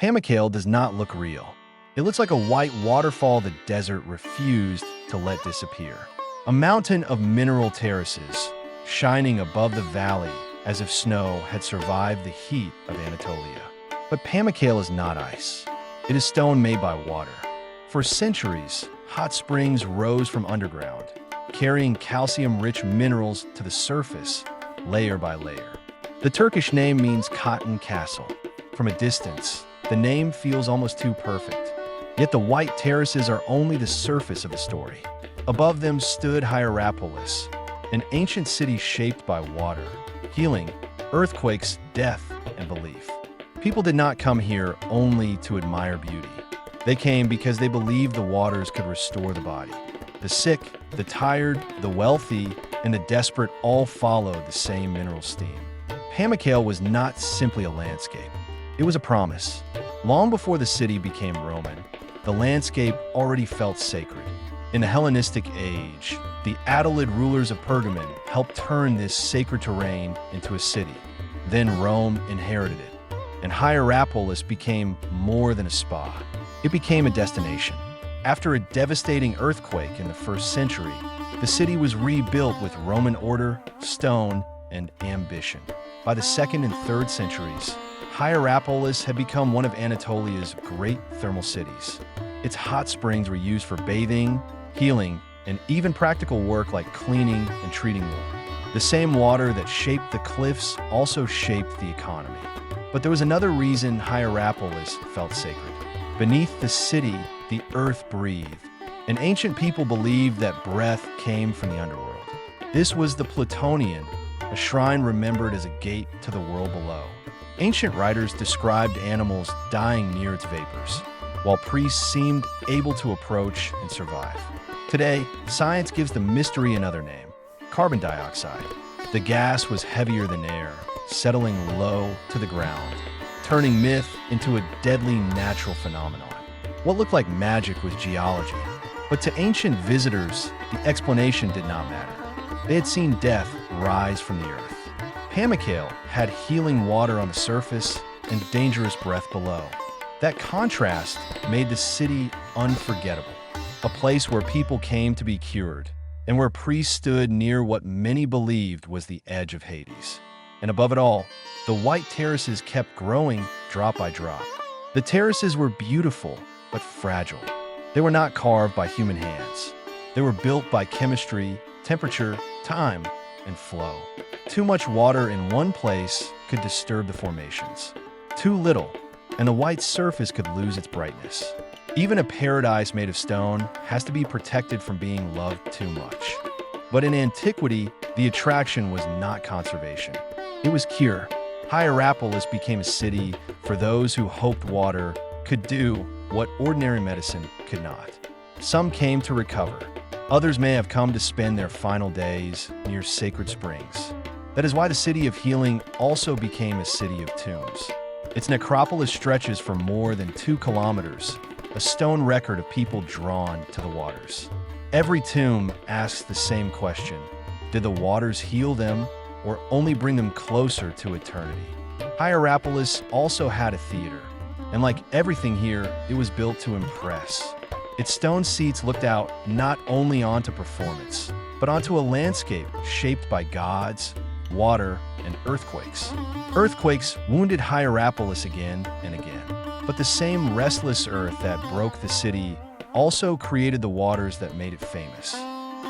Pamukkale does not look real. It looks like a white waterfall the desert refused to let disappear. A mountain of mineral terraces, shining above the valley as if snow had survived the heat of Anatolia. But Pamukkale is not ice. It is stone made by water. For centuries, hot springs rose from underground, carrying calcium-rich minerals to the surface, layer by layer. The Turkish name means cotton castle. From a distance, the name feels almost too perfect. Yet the white terraces are only the surface of the story. Above them stood Hierapolis, an ancient city shaped by water, healing, earthquakes, death, and belief. People did not come here only to admire beauty. They came because they believed the waters could restore the body. The sick, the tired, the wealthy, and the desperate all followed the same mineral stream. Pamukkale was not simply a landscape. It was a promise. Long before the city became Roman, the landscape already felt sacred. In the Hellenistic age, the Attalid rulers of Pergamon helped turn this sacred terrain into a city. Then Rome inherited it, and Hierapolis became more than a spa. It became a destination. After a devastating earthquake in the 1st century, the city was rebuilt with Roman order, stone, and ambition. By the 2nd and 3rd centuries, Hierapolis had become one of Anatolia's great thermal cities. Its hot springs were used for bathing, healing, and even practical work like cleaning and treating wound. The same water that shaped the cliffs also shaped the economy. But there was another reason Hierapolis felt sacred. Beneath the city, the earth breathed, and ancient people believed that breath came from the underworld. This was the Ploutonion, a shrine remembered as a gate to the world below. Ancient writers described animals dying near its vapors, while priests seemed able to approach and survive. Today, science gives the mystery another name: carbon dioxide. The gas was heavier than air, settling low to the ground, turning myth into a deadly natural phenomenon. What looked like magic was geology, but to ancient visitors, the explanation did not matter. They had seen death rise from the earth. Pamukkale had healing water on the surface and dangerous breath below. That contrast made the city unforgettable, a place where people came to be cured, and where priests stood near what many believed was the edge of Hades. And above it all, the white terraces kept growing drop by drop. The terraces were beautiful, but fragile. They were not carved by human hands. They were built by chemistry, temperature, time, and flow. Too much water in one place could disturb the formations. Too little, and the white surface could lose its brightness. Even a paradise made of stone has to be protected from being loved too much. But in antiquity, the attraction was not conservation. It was cure. Hierapolis became a city for those who hoped water could do what ordinary medicine could not. Some came to recover. Others may have come to spend their final days near sacred springs. That is why the city of healing also became a city of tombs. Its necropolis stretches for more than 2 kilometers, a stone record of people drawn to the waters. Every tomb asks the same question: did the waters heal them or only bring them closer to eternity? Hierapolis also had a theater, and like everything here, it was built to impress. Its stone seats looked out not only onto performance, but onto a landscape shaped by gods, water, and earthquakes. Earthquakes wounded Hierapolis again and again, but the same restless earth that broke the city also created the waters that made it famous.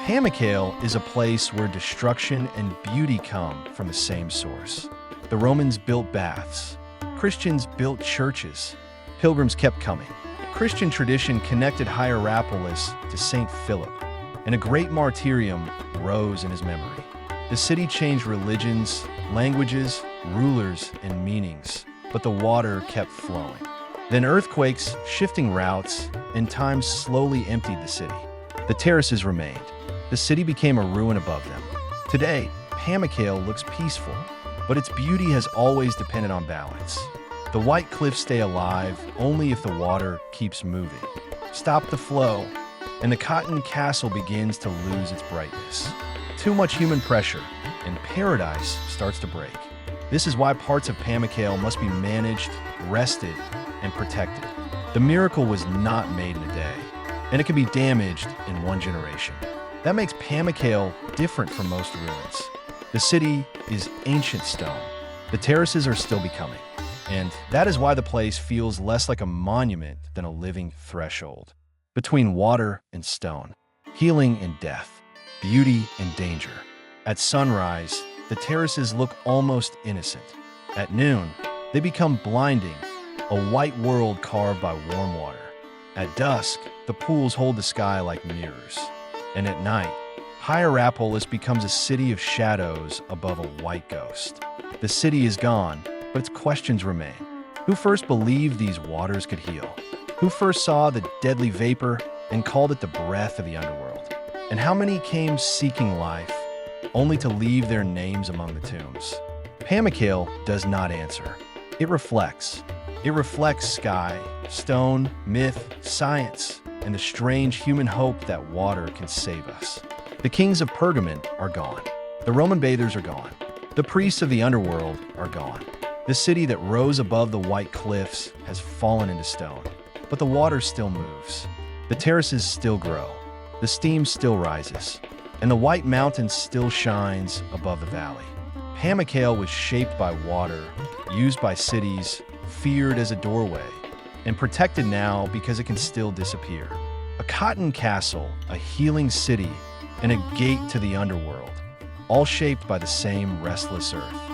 Pamukkale is a place where destruction and beauty come from the same source. The Romans built baths. Christians built churches. Pilgrims kept coming. Christian tradition connected Hierapolis to St. Philip, and a great martyrium rose in his memory. The city changed religions, languages, rulers, and meanings, but the water kept flowing. Then earthquakes, shifting routes, and time slowly emptied the city. The terraces remained. The city became a ruin above them. Today, Pamukkale looks peaceful, but its beauty has always depended on balance. The white cliffs stay alive only if the water keeps moving. Stop the flow, and the cotton castle begins to lose its brightness. Too much human pressure, and paradise starts to break. This is why parts of Pamukkale must be managed, rested, and protected. The miracle was not made in a day, and it can be damaged in one generation. That makes Pamukkale different from most ruins. The city is ancient stone. The terraces are still becoming, and that is why the place feels less like a monument than a living threshold. Between water and stone, healing and death, beauty and danger. At sunrise, the terraces look almost innocent. At noon, they become blinding, a white world carved by warm water. At dusk, the pools hold the sky like mirrors. And at night, Hierapolis becomes a city of shadows above a white ghost. The city is gone, but its questions remain. Who first believed these waters could heal? Who first saw the deadly vapor and called it the breath of the underworld? And how many came seeking life, only to leave their names among the tombs? Pamukkale does not answer. It reflects. It reflects sky, stone, myth, science, and the strange human hope that water can save us. The kings of Pergamon are gone. The Roman bathers are gone. The priests of the underworld are gone. The city that rose above the white cliffs has fallen into stone. But the water still moves. The terraces still grow. The steam still rises. And the white mountain still shines above the valley. Pamukkale was shaped by water, used by cities, feared as a doorway, and protected now because it can still disappear. A cotton castle, a healing city, and a gate to the underworld, all shaped by the same restless earth.